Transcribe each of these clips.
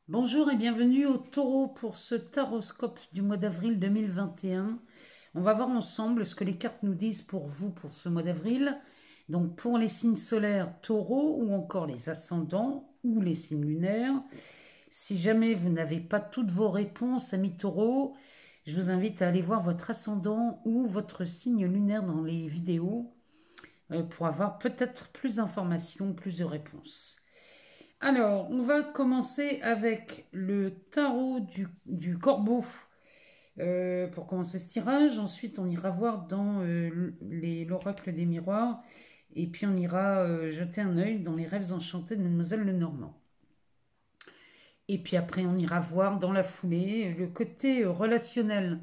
Bonjour et bienvenue au Taureau pour ce taroscope du mois d'avril 2021. On va voir ensemble ce que les cartes nous disent pour vous pour ce mois d'avril. Donc pour les signes solaires Taureau ou encore les ascendants ou les signes lunaires. Si jamais vous n'avez pas toutes vos réponses, amis Taureau, je vous invite à aller voir votre ascendant ou votre signe lunaire dans les vidéos pour avoir peut-être plus d'informations, plus de réponses. Alors, on va commencer avec le tarot du corbeau pour commencer ce tirage. Ensuite, on ira voir dans l'oracle des miroirs. Et puis, on ira jeter un œil dans les rêves enchantés de Mademoiselle Lenormand. Et puis après, on ira voir dans la foulée le côté relationnel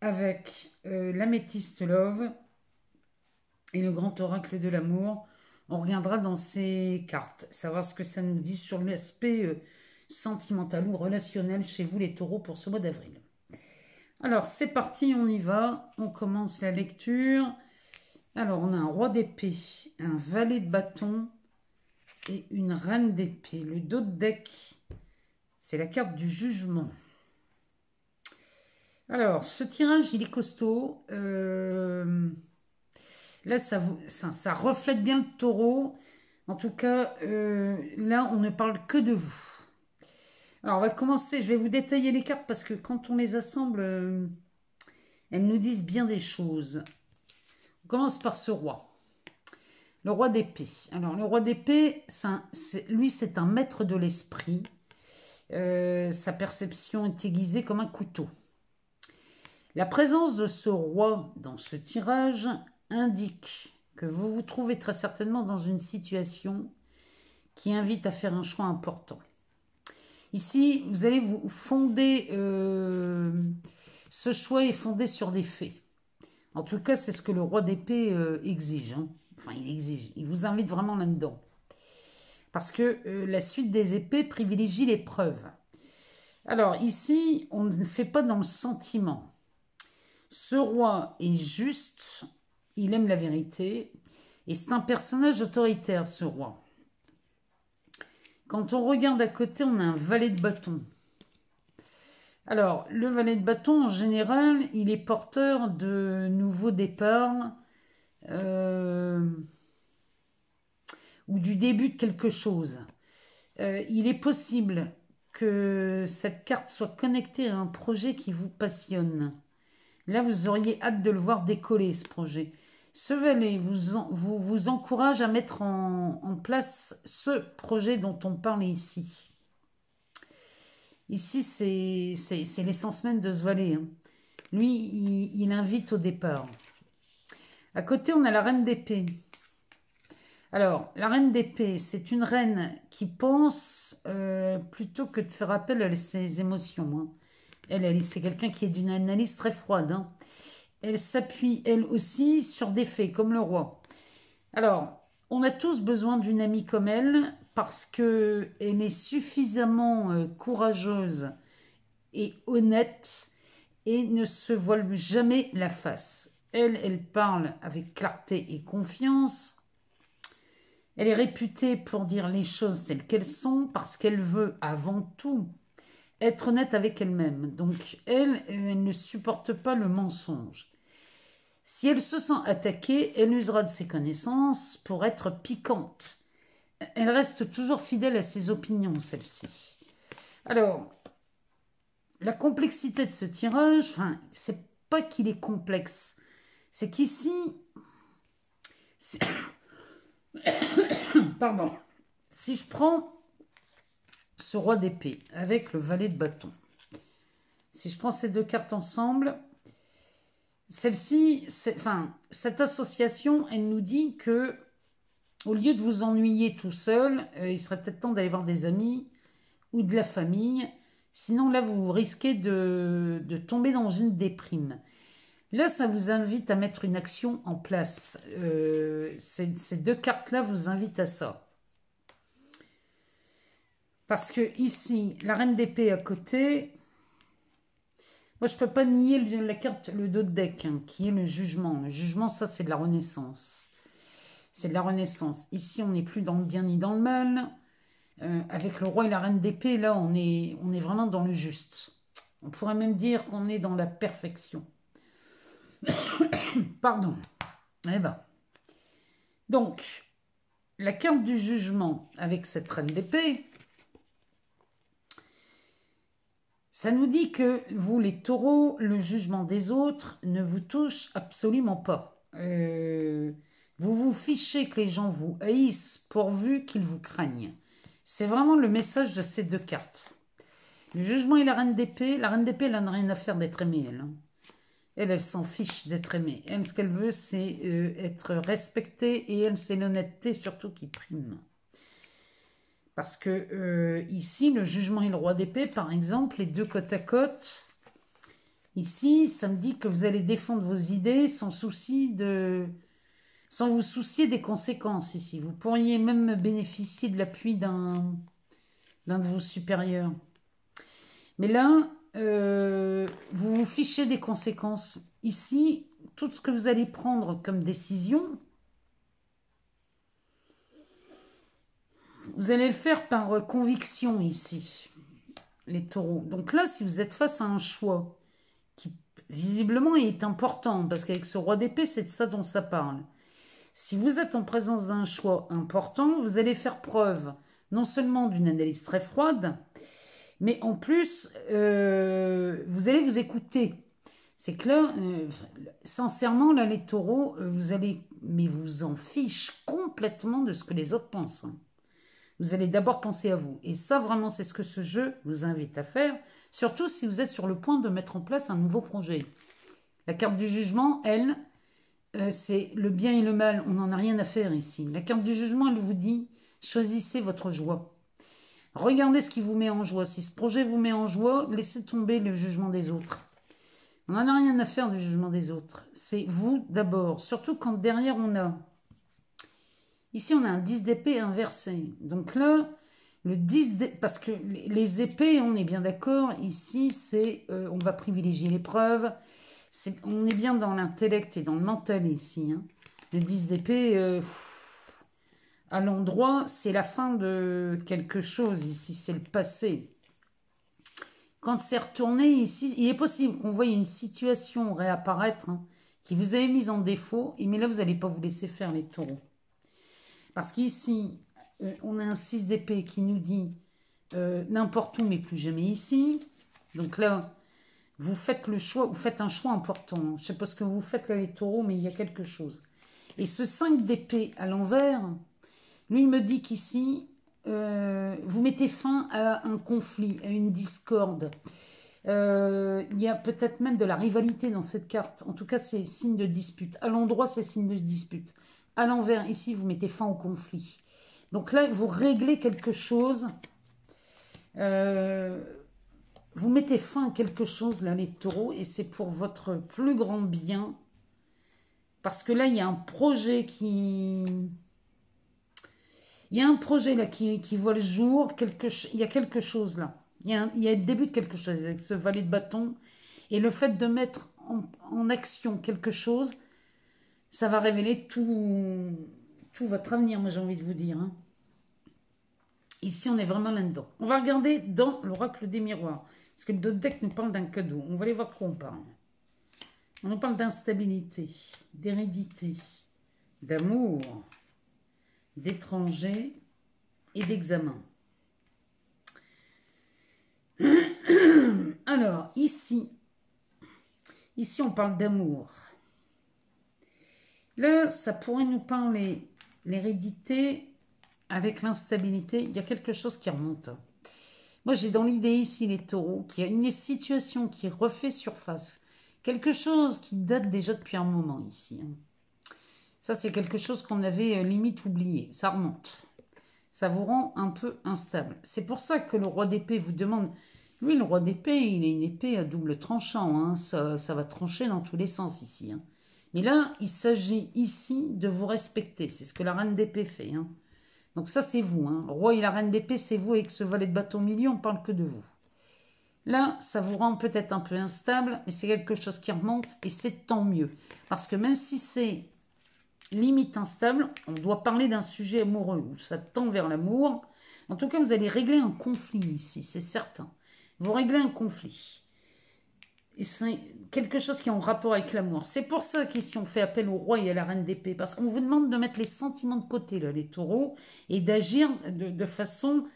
avec l'améthyste love et le grand oracle de l'amour. On regardera dans ces cartes, savoir ce que ça nous dit sur l'aspect sentimental ou relationnel chez vous les taureaux pour ce mois d'avril. Alors c'est parti, on y va, on commence la lecture. Alors on a un roi d'épée, un valet de bâton et une reine d'épée. Le dos de deck, c'est la carte du jugement. Alors ce tirage il est costaud. Là, ça reflète bien le taureau. En tout cas, là, on ne parle que de vous. Alors, on va commencer. Je vais vous détailler les cartes parce que quand on les assemble, elles nous disent bien des choses. On commence par ce roi. Le roi d'épée. Alors, le roi d'épée, lui, c'est un maître de l'esprit. Sa perception est aiguisée comme un couteau. La présence de ce roi dans ce tirage indique que vous vous trouvez très certainement dans une situation qui invite à faire un choix important. Ici, vous allez vous fonder, ce choix est fondé sur des faits. En tout cas, c'est ce que le roi d'épée exige. Enfin, il exige, il vous invite vraiment là-dedans. Parce que la suite des épées privilégie les preuves. Alors ici, on ne fait pas dans le sentiment. Ce roi est juste, il aime la vérité, et c'est un personnage autoritaire, ce roi. Quand on regarde à côté, on a un valet de bâton. Alors, le valet de bâton, en général, il est porteur de nouveaux départs ou du début de quelque chose. Il est possible que cette carte soit connectée à un projet qui vous passionne. Là, vous auriez hâte de le voir décoller, ce projet. Ce valet vous encourage à mettre en place ce projet dont on parle ici. Ici, c'est l'essence même de ce valet. Lui, il invite au départ. À côté, on a la reine d'épée. Alors, la reine d'épée, c'est une reine qui pense plutôt que de faire appel à ses émotions. C'est quelqu'un qui est d'une analyse très froide. Elle s'appuie, elle aussi, sur des faits, comme le roi. Alors, on a tous besoin d'une amie comme elle, parce qu'elle est suffisamment courageuse et honnête, et ne se voile jamais la face. Elle parle avec clarté et confiance. Elle est réputée pour dire les choses telles qu'elles sont, parce qu'elle veut avant tout être honnête avec elle-même. Donc, elle ne supporte pas le mensonge. Si elle se sent attaquée, elle usera de ses connaissances pour être piquante. Elle reste toujours fidèle à ses opinions, celle-ci. Alors, la complexité de ce tirage, c'est pas qu'il est complexe, c'est qu'ici, pardon, si je prends ce roi d'épée avec le valet de bâton, si je prends ces deux cartes ensemble, celle-ci, cette association, elle nous dit que au lieu de vous ennuyer tout seul, il serait peut-être temps d'aller voir des amis ou de la famille. Sinon, là, vous risquez de tomber dans une déprime. Là, ça vous invite à mettre une action en place. Ces deux cartes-là vous invitent à ça. Parce que ici, la reine d'épée à côté, moi, je ne peux pas nier la carte, le dos de deck, qui est le jugement. Le jugement, ça, c'est de la renaissance. C'est de la renaissance. Ici, on n'est plus dans le bien ni dans le mal. avec le roi et la reine d'épée, là, on est vraiment dans le juste. On pourrait même dire qu'on est dans la perfection. Pardon. Eh ben. Donc, la carte du jugement avec cette reine d'épée, ça nous dit que vous, les taureaux, le jugement des autres ne vous touche absolument pas. Vous vous fichez que les gens vous haïssent pourvu qu'ils vous craignent. C'est vraiment le message de ces deux cartes. Le jugement et la reine d'épée, elle n'a rien à faire d'être aimée, elle. Elle s'en fiche d'être aimée. Elle, ce qu'elle veut, c'est être respectée, et elle, c'est l'honnêteté surtout qui prime. Parce que ici, le jugement et le roi d'épée, par exemple, les deux côte à côte, ici, ça me dit que vous allez défendre vos idées sans vous soucier des conséquences ici. Vous pourriez même bénéficier de l'appui d'un de vos supérieurs. Mais là, vous vous fichez des conséquences. Ici, tout ce que vous allez prendre comme décision, vous allez le faire par conviction ici, les taureaux. Donc là, si vous êtes face à un choix qui visiblement est important, parce qu'avec ce roi d'épée, c'est de ça dont ça parle. Si vous êtes en présence d'un choix important, vous allez faire preuve non seulement d'une analyse très froide, mais en plus, vous allez vous écouter. C'est que là, sincèrement, là, les taureaux, vous allez, mais vous en fiche complètement de ce que les autres pensent. Hein. Vous allez d'abord penser à vous. Et ça, vraiment, c'est ce que ce jeu vous invite à faire, surtout si vous êtes sur le point de mettre en place un nouveau projet. La carte du jugement, elle, c'est le bien et le mal. On n'en a rien à faire ici. La carte du jugement, elle vous dit, choisissez votre joie. Regardez ce qui vous met en joie. Si ce projet vous met en joie, laissez tomber le jugement des autres. On n'en a rien à faire du jugement des autres. C'est vous d'abord. Surtout quand derrière on a... Ici, on a un 10 d'épée inversé. Donc là, le 10 d'épée... Parce que les épées, on est bien d'accord. Ici, c'est... on va privilégier l'épreuve. On est bien dans l'intellect et dans le mental ici. Hein. Le 10 d'épée... à l'endroit, c'est la fin de quelque chose. Ici, c'est le passé. Quand c'est retourné ici, il est possible qu'on voie une situation réapparaître hein, qui vous avait mise en défaut. Mais là, vous n'allez pas vous laisser faire les taureaux. Parce qu'ici, on a un 6 d'épée qui nous dit n'importe où, mais plus jamais ici. Donc là, vous faites le choix, vous faites un choix important. Je ne sais pas ce que vous faites là, les taureaux, mais il y a quelque chose. Et ce 5 d'épée à l'envers... Lui, il me dit qu'ici, vous mettez fin à un conflit, à une discorde. Il y a peut-être même de la rivalité dans cette carte. En tout cas, c'est signe de dispute. À l'endroit, c'est signe de dispute. À l'envers, ici, vous mettez fin au conflit. Donc là, vous réglez quelque chose. Vous mettez fin à quelque chose, là, les taureaux, et c'est pour votre plus grand bien. Parce que là, il y a un projet qui... Il y a un projet là qui voit le jour, il y a quelque chose là. Il y a le début de quelque chose avec ce valet de bâton. Et le fait de mettre en action quelque chose, ça va révéler tout votre avenir, moi j'ai envie de vous dire. Hein. Ici, on est vraiment là-dedans. On va regarder dans l'oracle des miroirs. Parce que le deck nous parle d'un cadeau. On va aller voir de quoi on parle. On nous parle d'instabilité, d'hérédité, d'amour, d'étrangers et d'examen. Alors, ici, on parle d'amour. Là, ça pourrait nous parler l'hérédité avec l'instabilité. Il y a quelque chose qui remonte. Moi, j'ai dans l'idée ici, les taureaux, qu'il y a une situation qui refait surface. Quelque chose qui date déjà depuis un moment ici. Ça, c'est quelque chose qu'on avait limite oublié. Ça remonte. Ça vous rend un peu instable. C'est pour ça que le roi d'épée vous demande... Lui, le roi d'épée, il a une épée à double tranchant. Hein. Ça va trancher dans tous les sens ici. Hein. Mais là, il s'agit ici de vous respecter. C'est ce que la reine d'épée fait. Hein. Donc ça, c'est vous. Hein. Le roi et la reine d'épée, c'est vous. Avec ce valet de bâton au milieu, on ne parle que de vous. Là, ça vous rend peut-être un peu instable, mais c'est quelque chose qui remonte et c'est tant mieux. Parce que même si c'est... limite instable, on doit parler d'un sujet amoureux où ça tend vers l'amour. En tout cas, vous allez régler un conflit ici, c'est certain. Vous réglez un conflit. Et c'est quelque chose qui est en rapport avec l'amour. C'est pour ça qu'ici, on fait appel au roi et à la reine d'épée. Parce qu'on vous demande de mettre les sentiments de côté, là, les taureaux, et d'agir de façon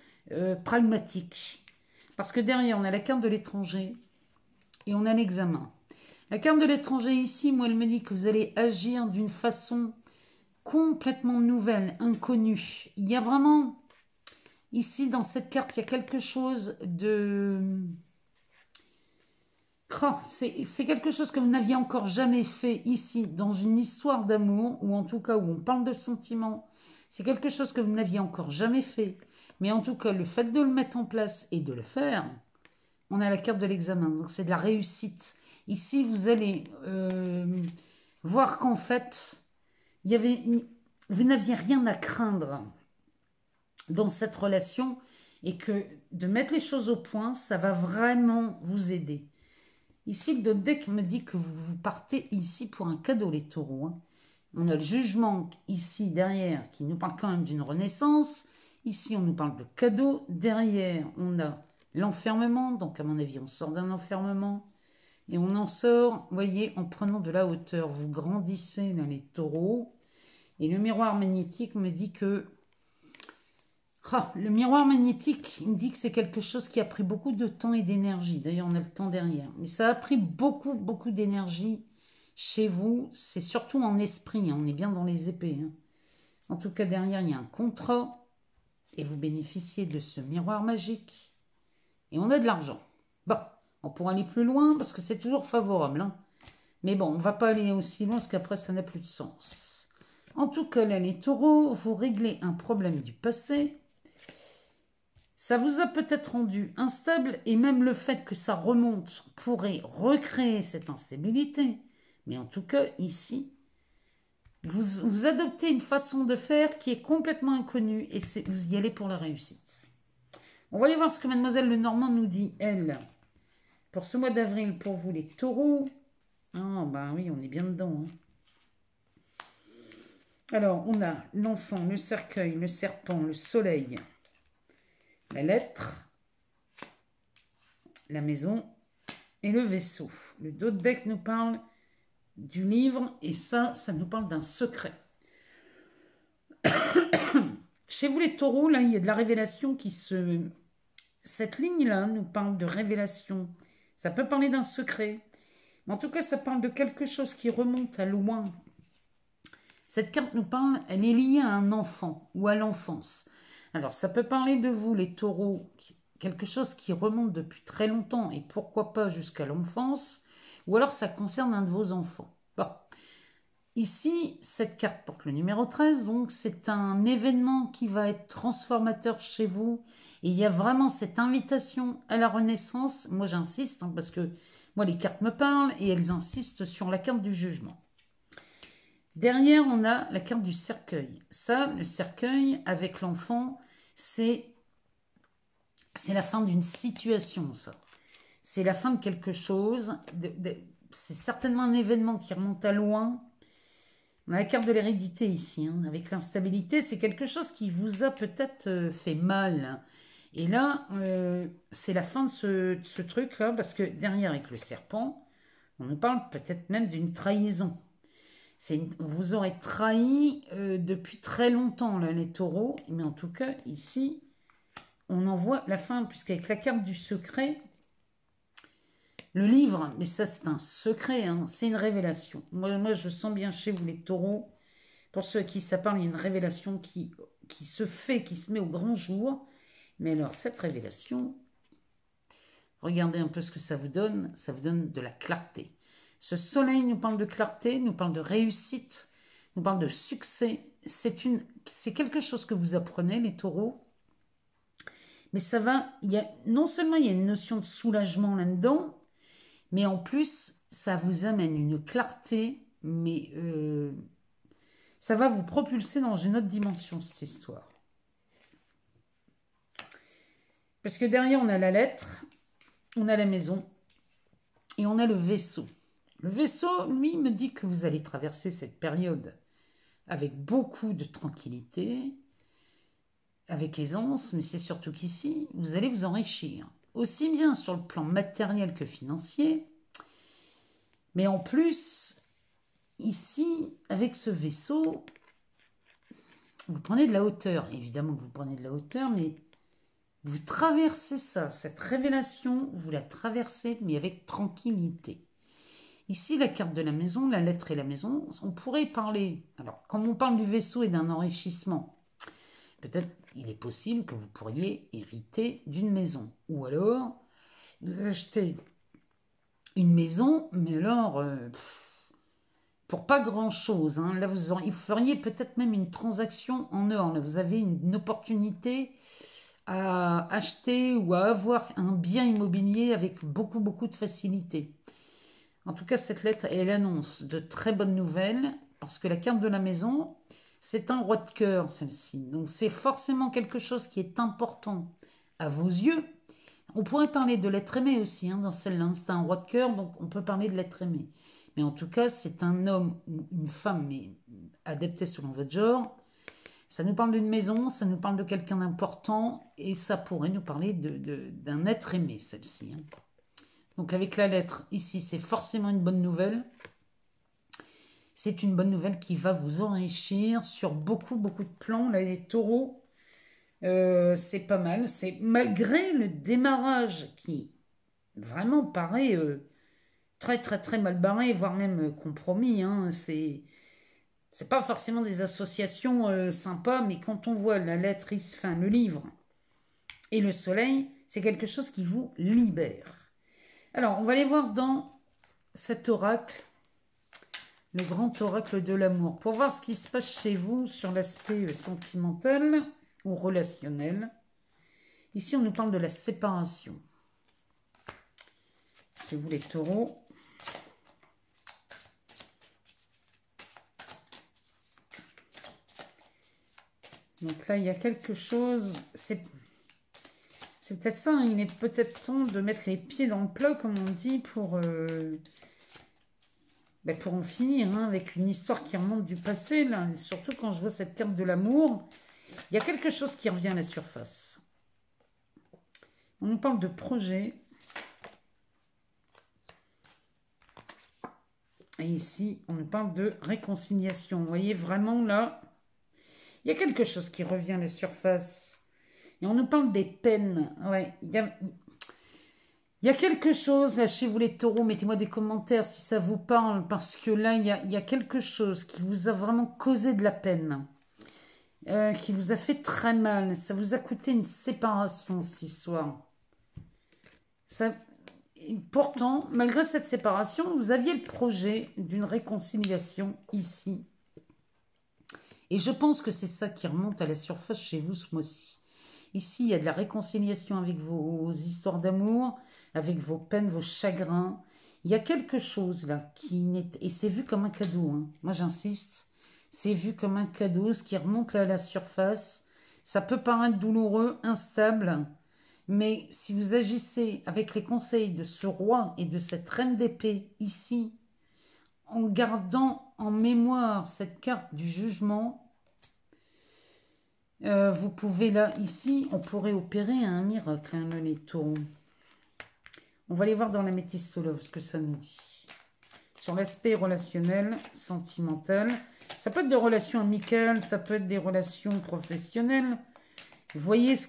pragmatique. Parce que derrière, on a la carte de l'étranger et on a l'examen. La carte de l'étranger ici, moi, elle me dit que vous allez agir d'une façon complètement nouvelle, inconnue. Il y a vraiment, ici, dans cette carte, il y a quelque chose de... Oh, c'est quelque chose que vous n'aviez encore jamais fait ici, dans une histoire d'amour, ou en tout cas où on parle de sentiments. C'est quelque chose que vous n'aviez encore jamais fait. Mais en tout cas, le fait de le mettre en place et de le faire, on a la carte de l'examen. Donc, c'est de la réussite. Ici, vous allez voir qu'en fait, vous n'aviez rien à craindre dans cette relation et que de mettre les choses au point, ça va vraiment vous aider. Ici, le deck me dit que vous partez ici pour un cadeau, les taureaux. Hein. On a le jugement ici, derrière, qui nous parle quand même d'une renaissance. Ici, on nous parle de cadeau. Derrière, on a l'enfermement. Donc, à mon avis, on sort d'un enfermement. Et on en sort, vous voyez, en prenant de la hauteur. Vous grandissez, là, les taureaux. Et le miroir magnétique me dit que... Ah, le miroir magnétique, il me dit que c'est quelque chose qui a pris beaucoup de temps et d'énergie. D'ailleurs, on a le temps derrière. Mais ça a pris beaucoup, beaucoup d'énergie chez vous. C'est surtout en esprit. Hein. On est bien dans les épées. Hein. En tout cas, derrière, il y a un contrat. Et vous bénéficiez de ce miroir magique. Et on a de l'argent. Bon, on pourra aller plus loin parce que c'est toujours favorable. Hein. Mais bon, on ne va pas aller aussi loin parce qu'après, ça n'a plus de sens. En tout cas, là, les taureaux, vous réglez un problème du passé. Ça vous a peut-être rendu instable et même le fait que ça remonte pourrait recréer cette instabilité. Mais en tout cas, ici, vous adoptez une façon de faire qui est complètement inconnue et vous y allez pour la réussite. On va aller voir ce que Mademoiselle Lenormand nous dit, elle, pour ce mois d'avril, pour vous les taureaux. Ah, ben oui, on est bien dedans. Hein. Alors, on a l'enfant, le cercueil, le serpent, le soleil, la lettre, la maison et le vaisseau. Le dos de deck nous parle du livre et ça nous parle d'un secret. Chez vous les taureaux, là, il y a de la révélation qui se... Cette ligne-là nous parle de révélation. Ça peut parler d'un secret. Mais en tout cas, ça parle de quelque chose qui remonte à loin. Cette carte nous parle, elle est liée à un enfant ou à l'enfance. Alors, ça peut parler de vous, les taureaux, quelque chose qui remonte depuis très longtemps et pourquoi pas jusqu'à l'enfance, ou alors ça concerne un de vos enfants. Bon. Ici, cette carte porte le numéro 13, donc c'est un événement qui va être transformateur chez vous. Et il y a vraiment cette invitation à la renaissance. Moi, j'insiste, hein, parce que moi, les cartes me parlent et elles insistent sur la carte du jugement. Derrière, on a la carte du cercueil. Ça, le cercueil, avec l'enfant, c'est la fin d'une situation, ça. C'est la fin de quelque chose. C'est certainement un événement qui remonte à loin. On a la carte de l'hérédité ici, hein, avec l'instabilité. C'est quelque chose qui vous a peut-être fait mal. Et là, c'est la fin de ce truc-là, parce que derrière, avec le serpent, on nous parle peut-être même d'une trahison. On vous aurait trahi depuis très longtemps, là, les taureaux. Mais en tout cas, ici, on en voit la fin, puisqu'avec la carte du secret, le livre, mais ça c'est un secret, hein, c'est une révélation. Moi, je sens bien chez vous les taureaux. Pour ceux à qui ça parle, il y a une révélation qui se fait, qui se met au grand jour. Mais alors, cette révélation, regardez un peu ce que ça vous donne de la clarté. Ce soleil nous parle de clarté, nous parle de réussite, nous parle de succès. C'est quelque chose que vous apprenez, les taureaux. Mais ça va, non seulement il y a une notion de soulagement là-dedans, mais en plus, ça vous amène une clarté, mais ça va vous propulser dans une autre dimension, cette histoire. Parce que derrière, on a la lettre, on a la maison et on a le vaisseau. Le vaisseau, lui, me dit que vous allez traverser cette période avec beaucoup de tranquillité. avec aisance, mais c'est surtout qu'ici, vous allez vous enrichir. Aussi bien sur le plan matériel que financier, mais en plus, ici, avec ce vaisseau, vous prenez de la hauteur. Évidemment que vous prenez de la hauteur, mais vous traversez ça, cette révélation, vous la traversez, mais avec tranquillité. Ici, la carte de la maison, la lettre et la maison, on pourrait parler, alors, comme on parle du vaisseau et d'un enrichissement, peut-être il est possible que vous pourriez hériter d'une maison. Ou alors, vous achetez une maison, mais alors, pour pas grand-chose. Hein. Là, vous feriez peut-être même une transaction en or. Là, vous avez une opportunité à acheter ou à avoir un bien immobilier avec beaucoup, beaucoup de facilité. En tout cas, cette lettre, elle annonce de très bonnes nouvelles, parce que la carte de la maison, c'est un roi de cœur, celle-ci. Donc, c'est forcément quelque chose qui est important à vos yeux. On pourrait parler de l'être aimé aussi, hein, dans celle-là. C'est un roi de cœur, donc on peut parler de l'être aimé. Mais en tout cas, c'est un homme ou une femme, mais adapté selon votre genre. Ça nous parle d'une maison, ça nous parle de quelqu'un d'important, et ça pourrait nous parler d'un être aimé, celle-ci. Hein. Donc avec la lettre, ici, c'est forcément une bonne nouvelle. C'est une bonne nouvelle qui va vous enrichir sur beaucoup, beaucoup de plans. Là, les taureaux, c'est pas mal. C'est malgré le démarrage qui vraiment paraît très, très, très mal barré, voire même compromis. Hein. C'est pas forcément des associations sympas, mais quand on voit la lettre, enfin le livre et le soleil, c'est quelque chose qui vous libère. Alors, on va aller voir dans cet oracle, le grand oracle de l'amour, pour voir ce qui se passe chez vous sur l'aspect sentimental ou relationnel. Ici, on nous parle de la séparation. Chez vous, les taureaux. Donc là, il y a quelque chose... C'est peut-être ça, hein, il est peut-être temps de mettre les pieds dans le plat, comme on dit, pour en finir, hein, avec une histoire qui remonte du passé. Là. Surtout quand je vois cette carte de l'amour, il y a quelque chose qui revient à la surface. On nous parle de projet. Et ici, on nous parle de réconciliation. Vous voyez, vraiment, là, il y a quelque chose qui revient à la surface. Et on nous parle des peines. Ouais, il y a quelque chose, là, chez vous les taureaux, mettez-moi des commentaires si ça vous parle, parce que là, il y a quelque chose qui vous a vraiment causé de la peine, qui vous a fait très mal. Ça vous a coûté une séparation, cette histoire. Pourtant, malgré cette séparation, vous aviez le projet d'une réconciliation ici. Et je pense que c'est ça qui remonte à la surface chez vous ce mois-ci. Ici, il y a de la réconciliation avec vos histoires d'amour, avec vos peines, vos chagrins. Il y a quelque chose là qui n'est... Et c'est vu comme un cadeau. Hein. Moi, j'insiste. C'est vu comme un cadeau, ce qui remonte là à la surface. Ça peut paraître douloureux, instable. Mais si vous agissez avec les conseils de ce roi et de cette reine d'épée ici, en gardant en mémoire cette carte du jugement... vous pouvez là, ici, on pourrait opérer un miracle, hein, les taureaux. On va aller voir dans la métistologue ce que ça nous dit. Sur l'aspect relationnel, sentimental. Ça peut être des relations amicales, ça peut être des relations professionnelles. Vous voyez ce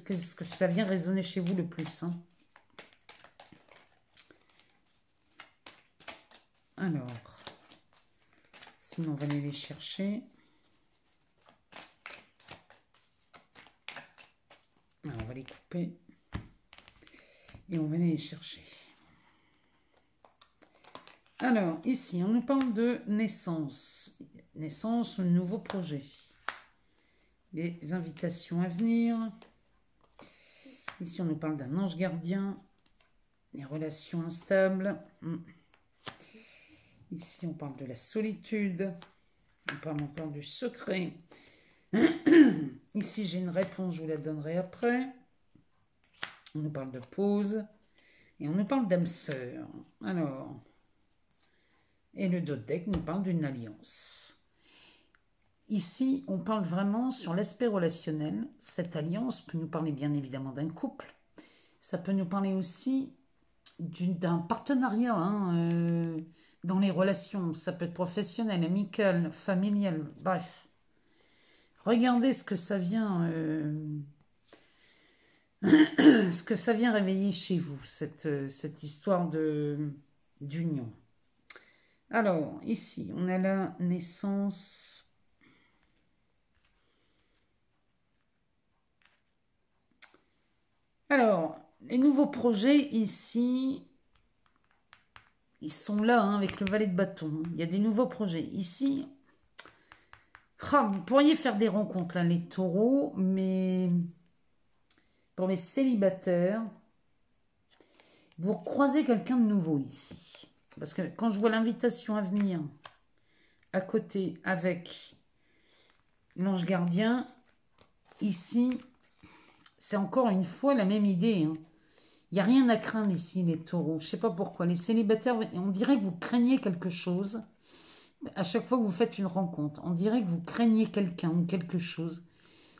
que ça vient résonner chez vous le plus. Hein. Alors, sinon on va aller les chercher. Alors, on va les couper et on va aller les chercher. Alors, ici, on nous parle de naissance. Naissance, un nouveau projet. Les invitations à venir. Ici, on nous parle d'un ange gardien. Les relations instables. Ici, on parle de la solitude. On parle encore du secret. Ici, j'ai une réponse, je vous la donnerai après. On nous parle de pause. Et on nous parle d'âme sœur. Alors, et le dos de deck nous parle d'une alliance. ici, on parle vraiment sur l'aspect relationnel. Cette alliance peut nous parler bien évidemment d'un couple. Ça peut nous parler aussi d'un partenariat dans les relations. Ça peut être professionnel, amical, familial, bref. Regardez ce que ça vient, ce que ça vient réveiller chez vous, cette histoire d'union. Alors, ici, on a la naissance. Alors, les nouveaux projets ici, ils sont là avec le valet de bâton. Il y a des nouveaux projets. Ici, vous pourriez faire des rencontres, là, les taureaux, mais pour les célibataires, vous croisez quelqu'un de nouveau ici. Parce que quand je vois l'invitation à venir à côté avec l'ange gardien, ici, c'est encore une fois la même idée. Il n'y a rien à craindre ici, les taureaux. Je ne sais pas pourquoi. Les célibataires, on dirait que vous craignez quelque chose. À chaque fois que vous faites une rencontre, on dirait que vous craignez quelqu'un ou quelque chose.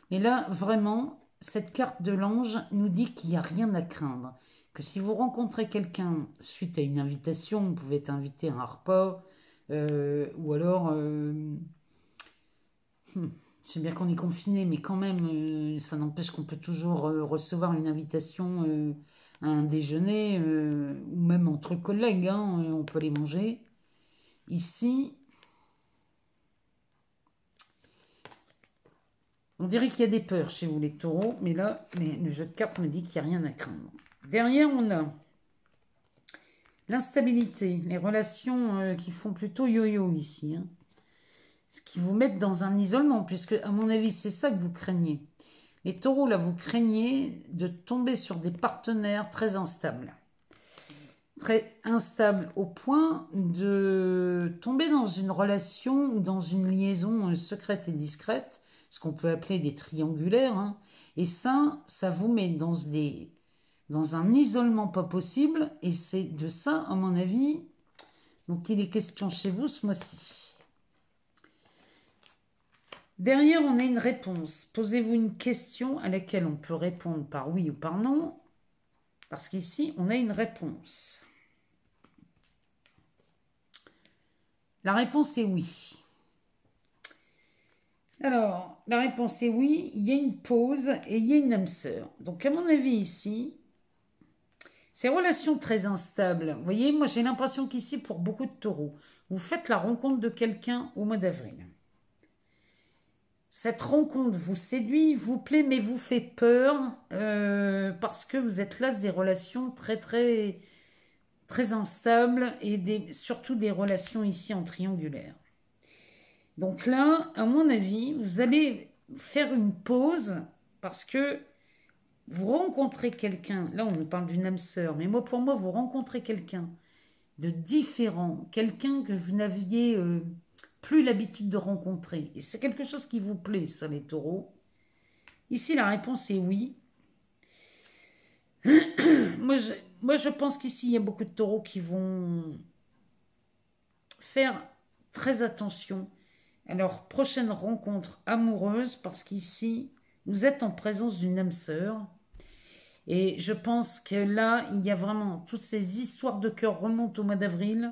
Mais là, vraiment, cette carte de l'ange nous dit qu'il n'y a rien à craindre. Que si vous rencontrez quelqu'un suite à une invitation, vous pouvez être invité à un repas, ou alors... c'est bien qu'on est confiné, mais quand même, ça n'empêche qu'on peut toujours recevoir une invitation à un déjeuner, ou même entre collègues, on peut les manger. Ici, on dirait qu'il y a des peurs chez vous, les taureaux, mais là, le jeu de cartes me dit qu'il n'y a rien à craindre. Derrière, on a l'instabilité, les relations qui font plutôt yo-yo ici. Ce qui vous met dans un isolement, puisque, à mon avis, c'est ça que vous craignez. Les taureaux, là, vous craignez de tomber sur des partenaires très instables. Très instables au point de tomber dans une relation ou dans une liaison secrète et discrète, ce qu'on peut appeler des triangulaires. Et ça vous met dans un isolement pas possible. Et c'est de ça, à mon avis, donc il est question chez vous ce mois-ci. Derrière, on a une réponse. Posez-vous une question à laquelle on peut répondre par oui ou par non. Parce qu'ici, on a une réponse. La réponse est oui. Alors, la réponse est oui. Il y a une pause et il y a une âme sœur. Donc, à mon avis, ici, ces relations très instables. Vous voyez, moi, j'ai l'impression qu'ici, pour beaucoup de taureaux, vous faites la rencontre de quelqu'un au mois d'avril. Cette rencontre vous séduit, vous plaît, mais vous fait peur parce que vous êtes là des relations très, très, très instables et surtout des relations ici en triangulaire. Donc là, à mon avis, vous allez faire une pause parce que vous rencontrez quelqu'un. Là, on nous parle d'une âme sœur, mais pour moi, vous rencontrez quelqu'un de différent, quelqu'un que vous n'aviez plus l'habitude de rencontrer. Et c'est quelque chose qui vous plaît, ça, les taureaux. Ici, la réponse est oui. Moi, je pense qu'ici, il y a beaucoup de taureaux qui vont faire très attention à leur prochaine rencontre amoureuse parce qu'ici, vous êtes en présence d'une âme sœur. Et je pense que là, il y a vraiment toutes ces histoires de cœur remontent au mois d'avril.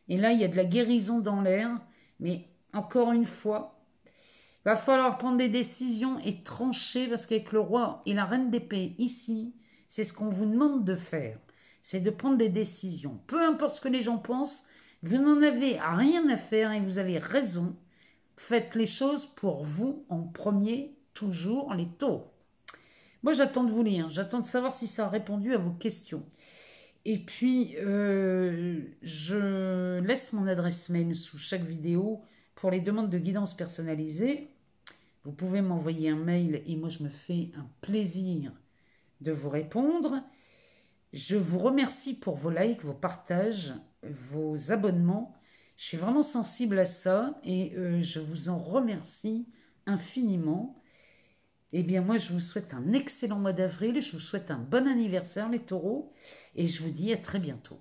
Et là, il y a de la guérison dans l'air. Mais encore une fois, il va falloir prendre des décisions et trancher parce qu'avec le roi et la reine d'épée ici, c'est ce qu'on vous demande de faire. C'est de prendre des décisions. Peu importe ce que les gens pensent, vous n'en avez rien à faire et vous avez raison. Faites les choses pour vous en premier, toujours les taureaux. Moi, j'attends de vous lire. J'attends de savoir si ça a répondu à vos questions. Et puis, je laisse mon adresse mail sous chaque vidéo pour les demandes de guidance personnalisée. Vous pouvez m'envoyer un mail et moi, je me fais un plaisir de vous répondre. Je vous remercie pour vos likes, vos partages, vos abonnements. Je suis vraiment sensible à ça et je vous en remercie infiniment. Eh bien, moi, je vous souhaite un excellent mois d'avril. Je vous souhaite un bon anniversaire, les taureaux. Et je vous dis à très bientôt.